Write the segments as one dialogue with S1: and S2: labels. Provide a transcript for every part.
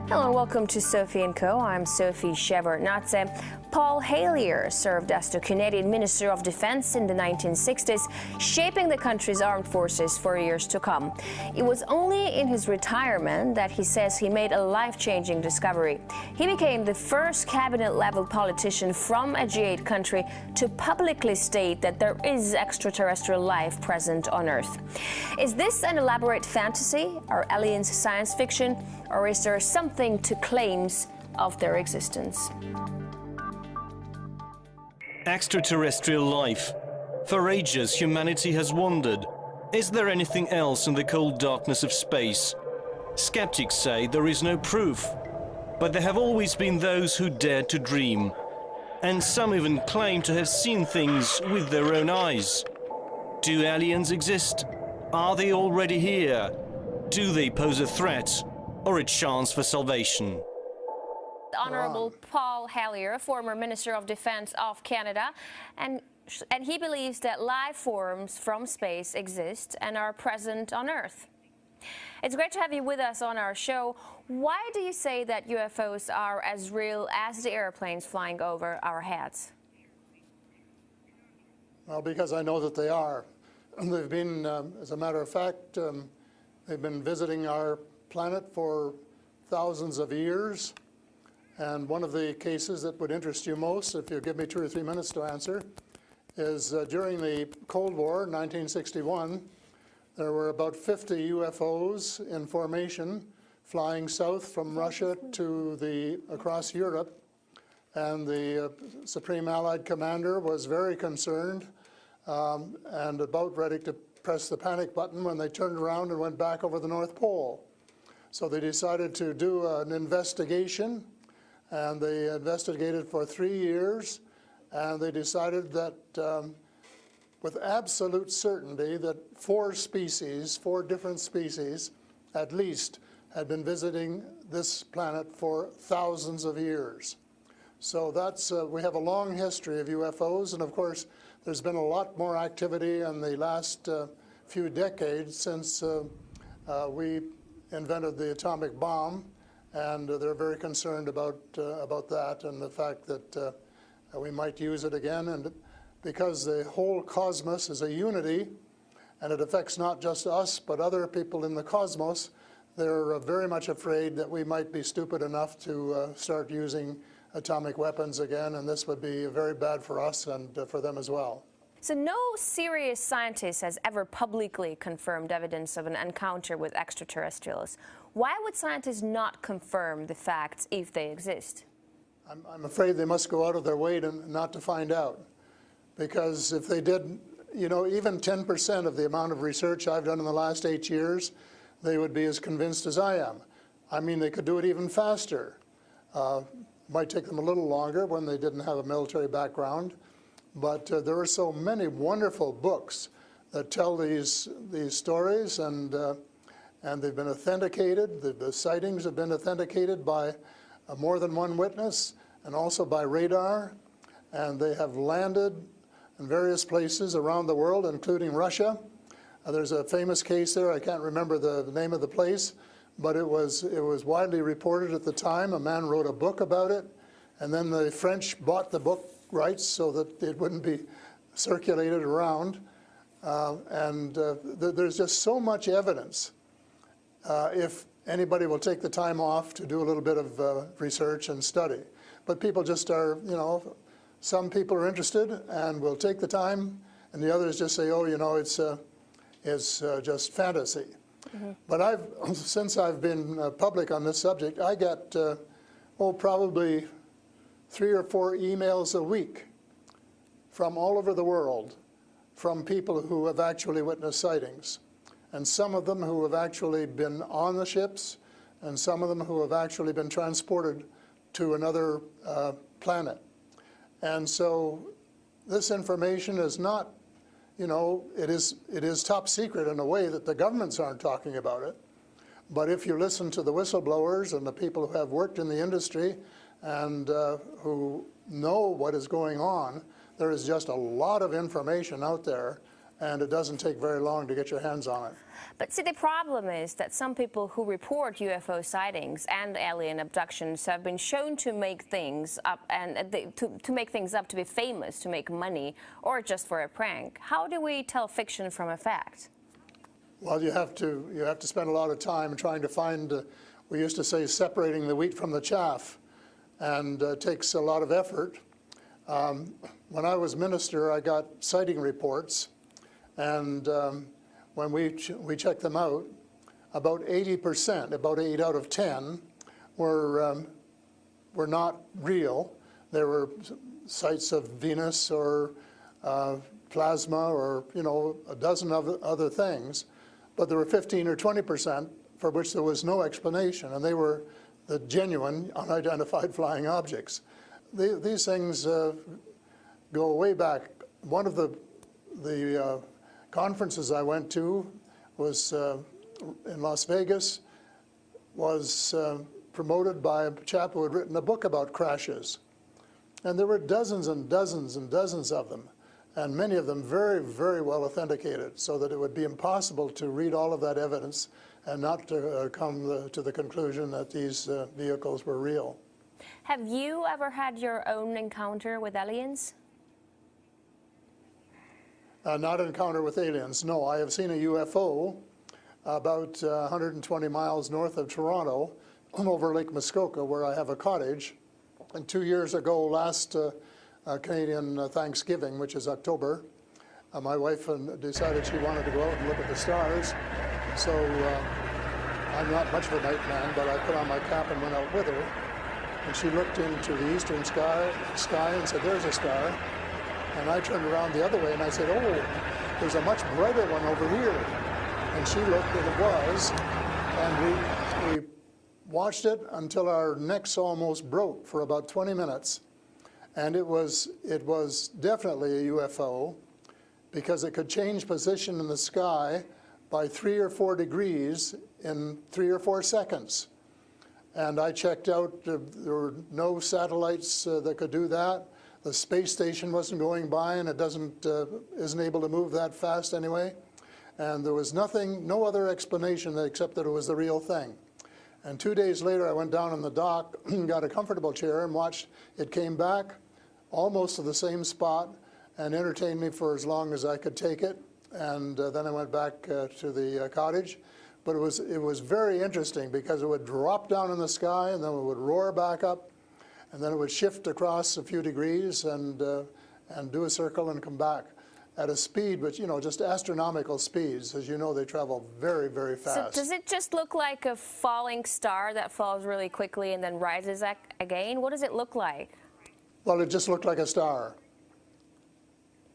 S1: Hello and welcome to Sophie & Co. I'm Sophie Shevardnadze. Paul Hellyer served as the Canadian Minister of Defense in the 1960s, shaping the country's armed forces for years to come. It was only in his retirement that he says he made a life-changing discovery. He became the first cabinet-level politician from a G8 country to publicly state that there is extraterrestrial life present on Earth. Is this an elaborate fantasy? Are aliens science fiction? Or is there something to claims of their existence?
S2: Extraterrestrial life. For ages, humanity has wondered, is there anything else in the cold darkness of space? Skeptics say there is no proof, but there have always been those who dared to dream. And some even claim to have seen things with their own eyes. Do aliens exist? Are they already here? Do they pose a threat or a chance for salvation?
S1: Honorable Paul Hellyer, former Minister of Defense of Canada, and he believes that life forms from space exist and are present on Earth. It's great to have you with us on our show. Why do you say that UFOs are as real as the airplanes flying over our heads?
S3: Well, because I know that they are. They've been, as a matter of fact, they've been visiting our planet for thousands of years. And one of the cases that would interest you most, if you give me 2 or 3 minutes to answer, is during the Cold War, 1961, there were about 50 UFOs in formation flying south from Russia to across Europe. And the Supreme Allied Commander was very concerned and about ready to press the panic button when they turned around and went back over the North Pole. So they decided to do an investigation, and they investigated for 3 years, and they decided that with absolute certainty that 4 different species at least, had been visiting this planet for thousands of years. So that's, we have a long history of UFOs, and of course there's been a lot more activity in the last few decades since we invented the atomic bomb, and they're very concerned about that and the fact that we might use it again. And because the whole cosmos is a unity, and it affects not just us but other people in the cosmos, they're very much afraid that we might be stupid enough to start using atomic weapons again, and this would be very bad for us and for them as well.
S1: So no serious scientist has ever publicly confirmed evidence of an encounter with extraterrestrials. Why would scientists not confirm the facts if they exist?
S3: I'm afraid they must go out of their way not to find out. Because if they did, you know, even 10% of the amount of research I've done in the last 8 years, they would be as convinced as I am. I mean, they could do it even faster. Might take them a little longer when they didn't have a military background. But there are so many wonderful books that tell these stories, and they've been authenticated. The sightings have been authenticated by more than one witness, and also by radar. And they have landed in various places around the world, including Russia. There's a famous case there. I can't remember the name of the place, but it was widely reported at the time. A man wrote a book about it, and then the French bought the book rights so that it wouldn't be circulated around. There's just so much evidence. If anybody will take the time off to do a little bit of research and study. But people just are, you know, some people are interested and will take the time, and the others just say, oh, you know, it's just fantasy. Mm-hmm. But since I've been public on this subject, I get, probably 3 or 4 emails a week from all over the world from people who have actually witnessed sightings. And some of them who have actually been on the ships, and some of them who have actually been transported to another planet. And so this information is not, you know, it is top secret in a way that the governments aren't talking about it. But if you listen to the whistleblowers and the people who have worked in the industry and who know what is going on, there is just a lot of information out there and it doesn't take very long to get your hands on it.
S1: But see, the problem is that some people who report UFO sightings and alien abductions have been shown to make things up to make things up to be famous, to make money, or just for a prank. How do we tell fiction from a fact?
S3: Well, you have to spend a lot of time trying to find, we used to say, separating the wheat from the chaff, and it takes a lot of effort. When I was minister, I got sighting reports, and when we checked them out, about 80%, about 8 out of 10, were not real. There were sights of Venus or plasma or, you know, a dozen other things. But there were 15 or 20% for which there was no explanation, and they were the genuine unidentified flying objects. These things go way back. One of the conferences I went to was in Las Vegas, was promoted by a chap who had written a book about crashes. And there were dozens and dozens and dozens of them, and many of them very, very well authenticated, so that it would be impossible to read all of that evidence and not to come to the conclusion that these vehicles were real.
S1: Have you ever had your own encounter with aliens?
S3: Not an encounter with aliens, no. I have seen a UFO about 120 miles north of Toronto over Lake Muskoka, where I have a cottage. And 2 years ago, last Canadian Thanksgiving, which is October, my wife decided she wanted to go out and look at the stars. So I'm not much of a night man, but I put on my cap and went out with her. And she looked into the eastern sky and said, "There's a star." And I turned around the other way and I said, "Oh, there's a much brighter one over here." And she looked, and it was. And we watched it until our necks almost broke for about 20 minutes. And it was definitely a UFO, because it could change position in the sky by 3 or 4 degrees in 3 or 4 seconds. And I checked out, there were no satellites that could do that. The space station wasn't going by, and it isn't able to move that fast anyway. And there was no other explanation except that it was the real thing. And 2 days later, I went down in the dock, got a comfortable chair, and watched it came back almost to the same spot and entertained me for as long as I could take it. And then I went back to the cottage. But it was very interesting, because it would drop down in the sky, and then it would roar back up, and then it would shift across a few degrees and do a circle and come back at a speed, which, you know, just astronomical speeds. As you know, they travel very, very fast.
S1: So does it just look like a falling star that falls really quickly and then rises again? What does it look like?
S3: Well, it just looked like a star.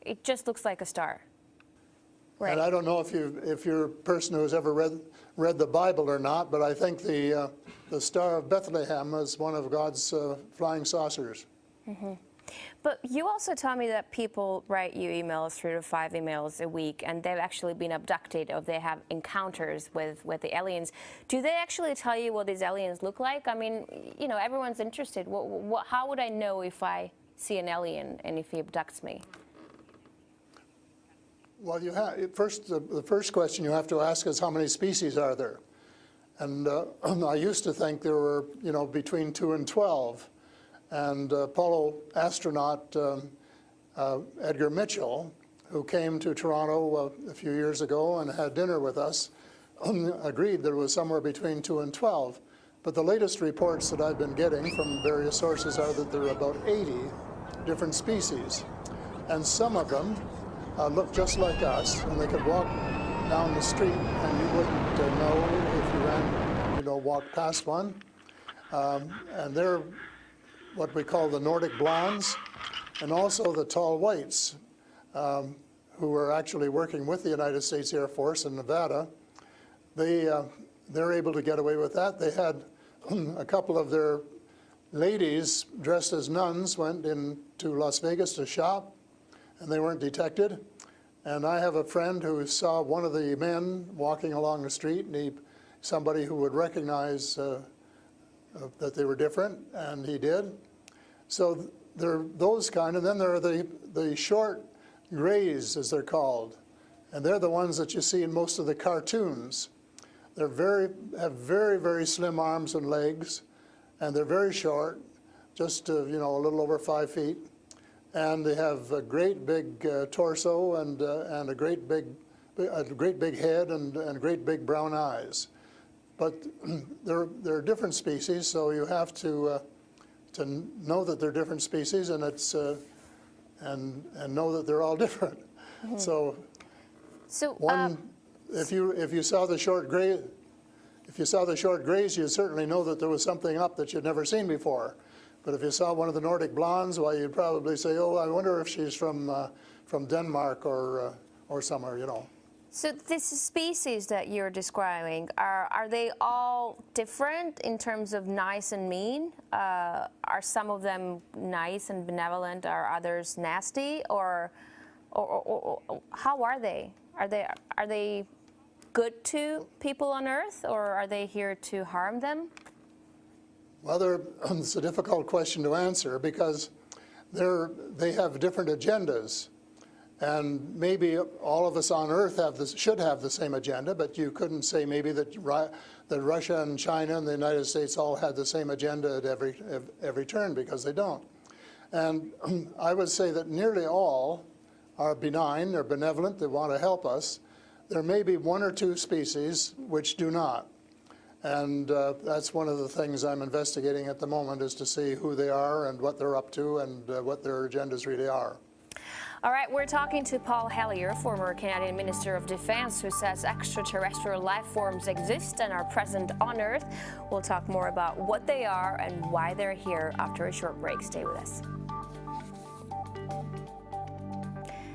S1: It just looks like a star. Right.
S3: And I don't know if you're a person who's ever read the Bible or not, but I think the Star of Bethlehem is one of God's flying saucers.
S1: Mm-hmm. But you also tell me that people write you emails, 3 to 5 emails a week, and they've actually been abducted, or they have encounters with the aliens. Do they actually tell you what these aliens look like? I mean, you know, everyone's interested. How would I know if I see an alien and if he abducts me?
S3: Well, the first question you have to ask is, how many species are there? And I used to think there were, you know, between 2 and 12. And Apollo astronaut Edgar Mitchell, who came to Toronto a few years ago and had dinner with us, agreed there was somewhere between 2 and 12. But the latest reports that I've been getting from various sources are that there are about 80 different species. And some of them look just like us, and they could walk down the street and you wouldn't know if you walked past one. And they're what we call the Nordic blondes, and also the tall whites, who were actually working with the United States Air Force in Nevada. They're able to get away with that. They had a couple of their ladies dressed as nuns went into Las Vegas to shop, and they weren't detected. And I have a friend who saw one of the men walking along the street, and somebody who would recognize that they were different, and he did. So there are those kind, and then there are the short grays, as they're called. And they're the ones that you see in most of the cartoons. They're have very, very slim arms and legs, and they're very short, just a little over 5 feet. And they have a great big torso and a great big head and great big brown eyes. But they're different species, so you have to know that they're different species, and know that they're all different. Mm-hmm. So if you saw the short gray, you'd certainly know that there was something up that you'd never seen before. But if you saw one of the Nordic blondes, well, you'd probably say, "Oh, I wonder if she's from Denmark or somewhere,"
S1: So this species that you're describing, are they all different in terms of nice and mean? Are some of them nice and benevolent? Are others nasty? Or how are they? Are they good to people on Earth, or are they here to harm them?
S3: Well, it's a difficult question to answer because they have different agendas. And maybe all of us on Earth should have the same agenda, but you couldn't say maybe that Russia and China and the United States all had the same agenda at every turn, because they don't. And I would say that nearly all are benign, they're benevolent, they want to help us. There may be one or two species which do not. And that's one of the things I'm investigating at the moment, is to see who they are and what they're up to and what their agendas really are.
S1: All right, we're talking to Paul Hellyer, former Canadian Minister of Defense, who says extraterrestrial life forms exist and are present on Earth. We'll talk more about what they are and why they're here after a short break. Stay with us.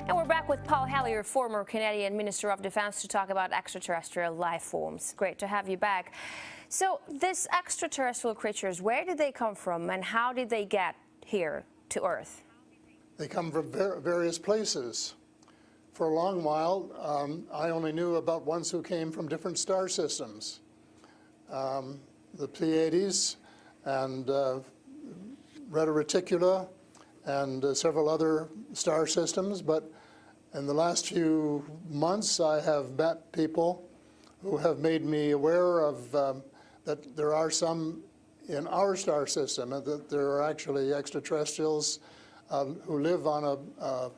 S1: And we're back with Paul Hellyer, former Canadian Minister of Defense, to talk about extraterrestrial life forms. Great to have you back. So these extraterrestrial creatures, where did they come from and how did they get here to Earth?
S3: They come from various places. For a long while, I only knew about ones who came from different star systems. The Pleiades and Reta Reticula and several other star systems. But in the last few months, I have met people who have made me aware of that there are some in our star system, and that there are actually extraterrestrials who live on a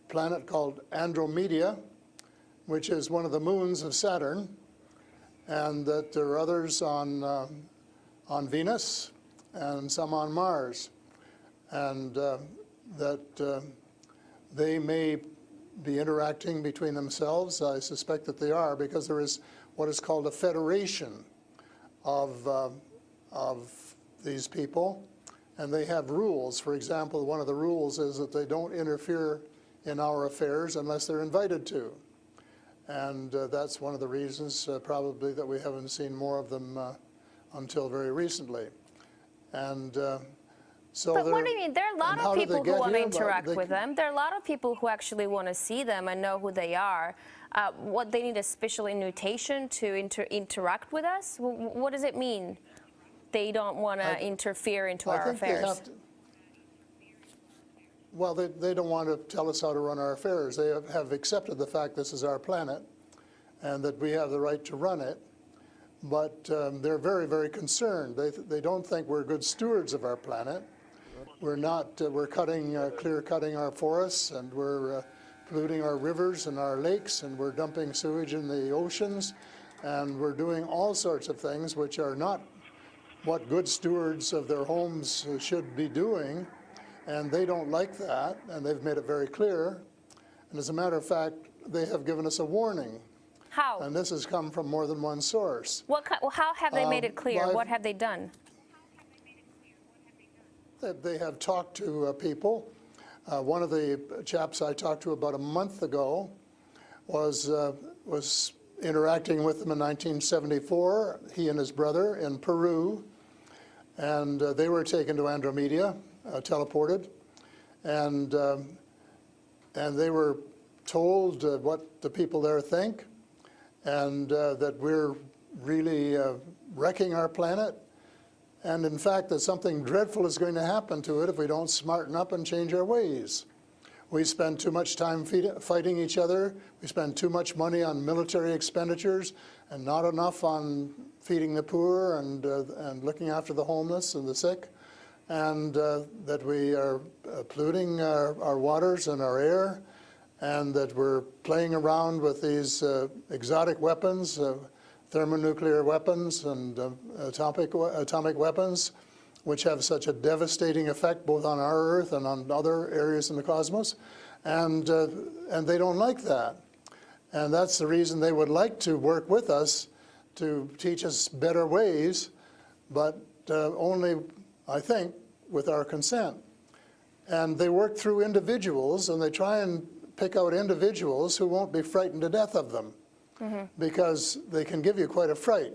S3: planet called Andromeda, which is one of the moons of Saturn, and that there are others on Venus and some on Mars, and that they may be interacting between themselves. I suspect that they are, because there is what is called a federation of these people. And they have rules. For example, one of the rules is that they don't interfere in our affairs unless they're invited to. And that's one of the reasons probably that we haven't seen more of them until very recently. And so
S1: but what do you mean? There are a lot of people who want to interact with them. There are a lot of people who actually want to see them and know who they are. What, they need a special invitation to interact with us? What does it mean? They don't want to interfere into our affairs.
S3: Well, they don't want to tell us how to run our affairs. They have accepted the fact this is our planet and that we have the right to run it. But they're very, very concerned. They don't think we're good stewards of our planet. We're not. We're clear-cutting our forests, and we're polluting our rivers and our lakes, and we're dumping sewage in the oceans, and we're doing all sorts of things which are not what good stewards of their homes should be doing, and they don't like that, and they've made it very clear. And as a matter of fact, they have given us a warning.
S1: How?
S3: And this has come from more than one source.
S1: How have they made it clear? What have they done?
S3: They have talked to people. One of the chaps I talked to about a month ago was interacting with them in 1974, he and his brother in Peru, and they were taken to Andromeda, teleported, and they were told what the people there think, and that we're really wrecking our planet, and in fact that something dreadful is going to happen to it if we don't smarten up and change our ways. We spend too much time fighting each other. We spend too much money on military expenditures and not enough on feeding the poor and looking after the homeless and the sick, and that we are polluting our waters and our air, and that we're playing around with these exotic weapons, thermonuclear weapons and atomic weapons, which have such a devastating effect both on our Earth and on other areas in the cosmos, and they don't like that. And that's the reason they would like to work with us to teach us better ways, but only, I think, with our consent. And they work through individuals, and they try and pick out individuals who won't be frightened to death of them, because they can give you quite a fright.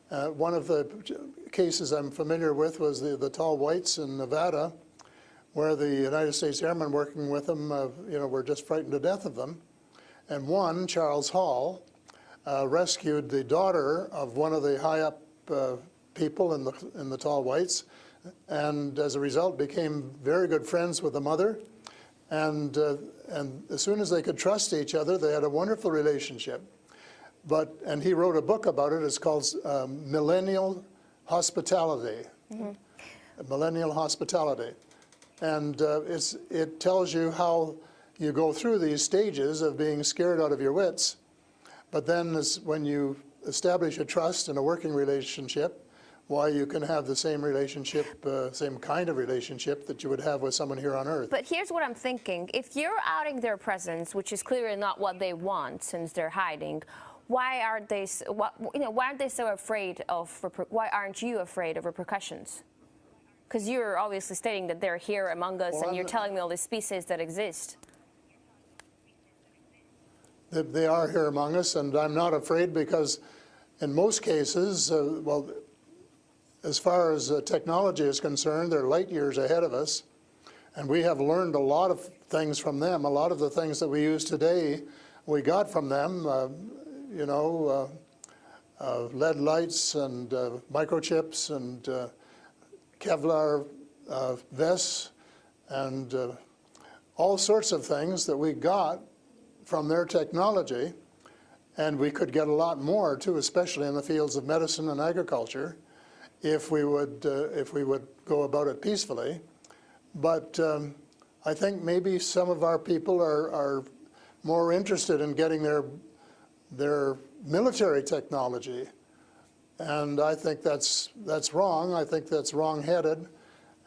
S3: One of the cases I'm familiar with was the tall whites in Nevada, where the United States Airmen working with them, were just frightened to death of them. And one, Charles Hall, rescued the daughter of one of the high-up people in the tall whites, and as a result became very good friends with the mother. And as soon as they could trust each other, they had a wonderful relationship. And he wrote a book about it. It's called Millennial Hospitality. Millennial Hospitality. And it tells you how you go through these stages of being scared out of your wits. But then when you establish a trust and a working relationship, why you can have the same relationship, same kind of relationship that you would have with someone here on Earth.
S1: But here's what I'm thinking. If you're outing their presence, which is clearly not what they want since they're hiding, why aren't they so afraid of, why aren't you afraid of repercussions? Because you're obviously stating that they're here among us, and you're telling me all these species that exist.
S3: They are here among us, and I'm not afraid because in most cases, as far as technology is concerned, they're light years ahead of us, and we have learned a lot of things from them. A lot of the things that we use today, we got from them, lead lights and microchips and Kevlar vests and all sorts of things that we got from their technology, and we could get a lot more too, especially in the fields of medicine and agriculture, if we would go about it peacefully. But I think maybe some of our people are more interested in getting their military technology, and I think that's wrong. I think that's wrong-headed,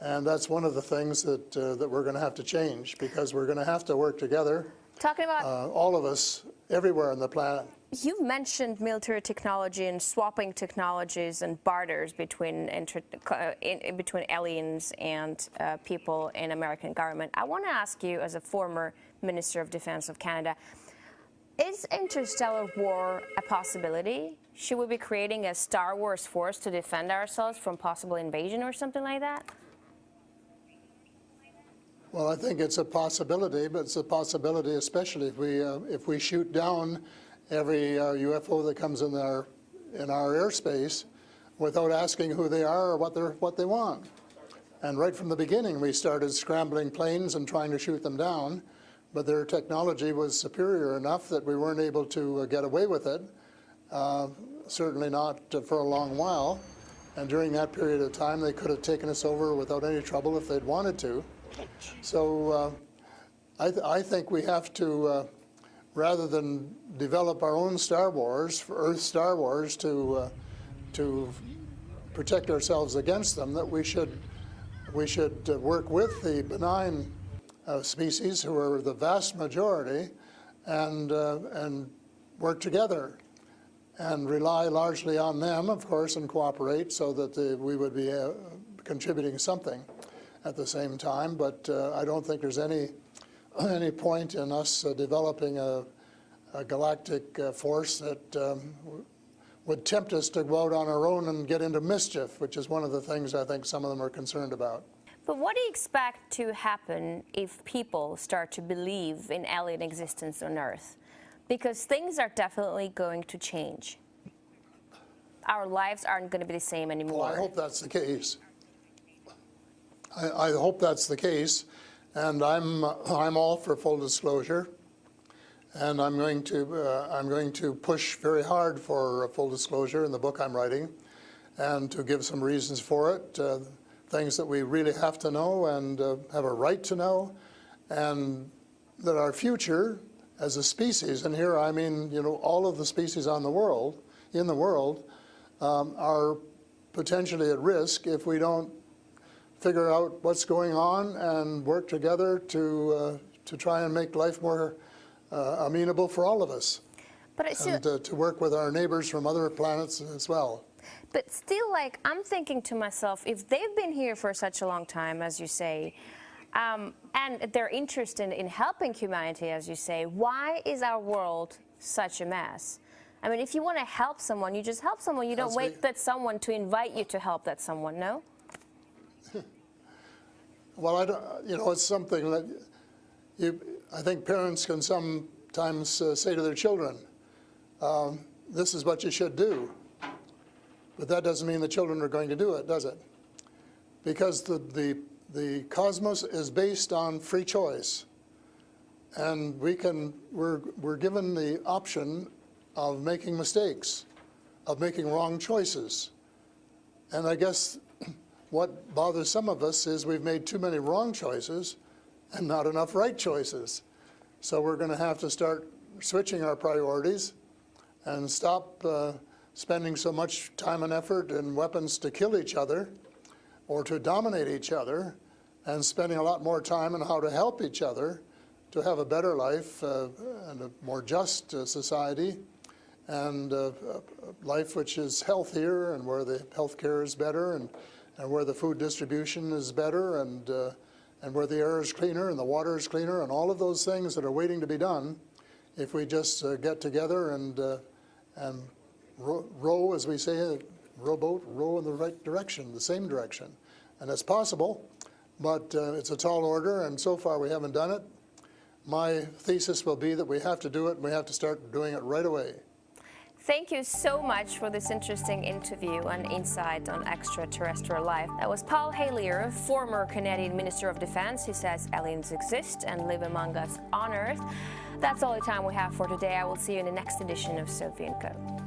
S3: and that's one of the things that we're going to have to change, because we're going to have to work together.
S1: Talking about
S3: all of us, everywhere on the planet.
S1: You mentioned military technology and swapping technologies and barters between aliens and people in American government. I want to ask you, as a former Minister of Defense of Canada, is interstellar war a possibility? Should we be creating a Star Wars force to defend ourselves from possible invasion or something like that?
S3: Well, I think it's a possibility, but it's a possibility especially if we shoot down every UFO that comes in our airspace without asking who they are or what they want. And right from the beginning, we started scrambling planes and trying to shoot them down, but their technology was superior enough that we weren't able to get away with it. Certainly not for a long while. And during that period of time, they could have taken us over without any trouble if they'd wanted to. So I think we have to, rather than develop our own Star Wars, Earth Star Wars, to protect ourselves against them, that we should work with the benign species, who are the vast majority, and work together and rely largely on them, of course, and cooperate so that we would be contributing something at the same time. But I don't think there's any point in us developing a galactic force that would tempt us to go out on our own and get into mischief, which is one of the things I think some of them are concerned about.
S1: But what do you expect to happen if people start to believe in alien existence on Earth? Because things are definitely going to change. Our lives aren't going to be the same anymore.
S3: Well, I hope that's the case. I hope that's the case, And I'm all for full disclosure, and I'm going to push very hard for full disclosure in the book I'm writing, and to give some reasons for it, things that we really have to know and have a right to know, and that our future as a species, and here I mean, you know, all of the species in the world, are potentially at risk if we don't figure out what's going on and work together to try and make life more amenable for all of us.
S1: But
S3: and to work with our neighbors from other planets as well.
S1: But still, like, I'm thinking to myself, if they've been here for such a long time, as you say, and they're interested in helping humanity, as you say, why is our world such a mess? I mean, if you want to help someone, you just help someone. You don't wait that someone to invite you to help that someone, no?
S3: Well, I don't, you know, it's something that I think parents can sometimes say to their children, this is what you should do. But that doesn't mean the children are going to do it, does it? Because the cosmos is based on free choice. And we're given the option of making mistakes, of making wrong choices. And I guess what bothers some of us is we've made too many wrong choices and not enough right choices. So we're going to have to start switching our priorities and stop spending so much time and effort and weapons to kill each other or to dominate each other, and spending a lot more time on how to help each other to have a better life and a more just society, and a life which is healthier and where the health care is better, and where the food distribution is better, and where the air is cleaner and the water is cleaner, and all of those things that are waiting to be done if we just get together and row, as we say, rowboat, row in the right direction, the same direction. And it's possible, but it's a tall order, and so far we haven't done it. My thesis will be that we have to do it, and we have to start doing it right away.
S1: Thank you so much for this interesting interview and insight on extraterrestrial life. That was Paul Hellyer, former Canadian Minister of Defense, who says aliens exist and live among us on Earth. That's all the time we have for today. I will see you in the next edition of Sophie & Co.